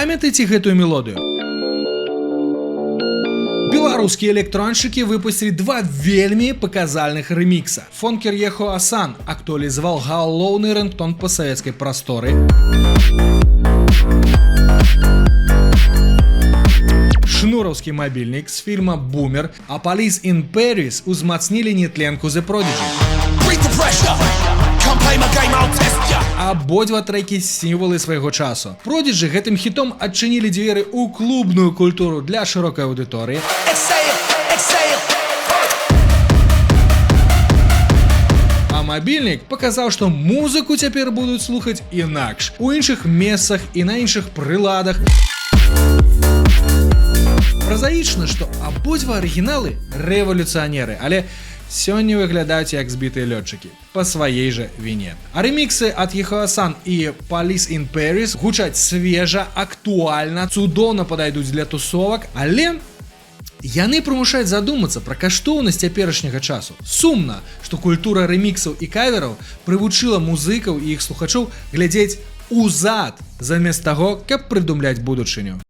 Памятаеце гэтую мелодыю? Беларускія электроншчыкі выпусцілі два вельмі паказальных рэмікса. Фонкер Ехо Асан актуалізаваў галоўны рынгтон пасавецкай прасторы. Шнураўскі мабільнік з фільма «Бумер», а Police in Paris узмацнілі нетленку The Prodigy. Абодва трэкі сімвалы свайго часу. Prodigy гэтым хітом адчынілі дзверы ў клубную культуру для шырокай аўдыторыі. А мабільнік паказаў, што музыку цяпер будуць слухаць інакш, у іншых месцах і на іншых прыладах. Празаічна, што абодва арыгіналы рэвалюцыянеры, але сёння выглядаюць як збітыя лётчыкі па сваей жа віне. А рэміксы ад Ехо Асан і Police in Paris гучаць свежа, актуальна, цудоўна падойдуць для тусовак, але яны прымушаюць задумацца пра каштоўнасць цяперашняга часу. Сумна, што культура рэміксаў і кавераў прывучыла музыкаў і іх слухачоў глядзець узад замест таго, каб прыдумляць будучыню.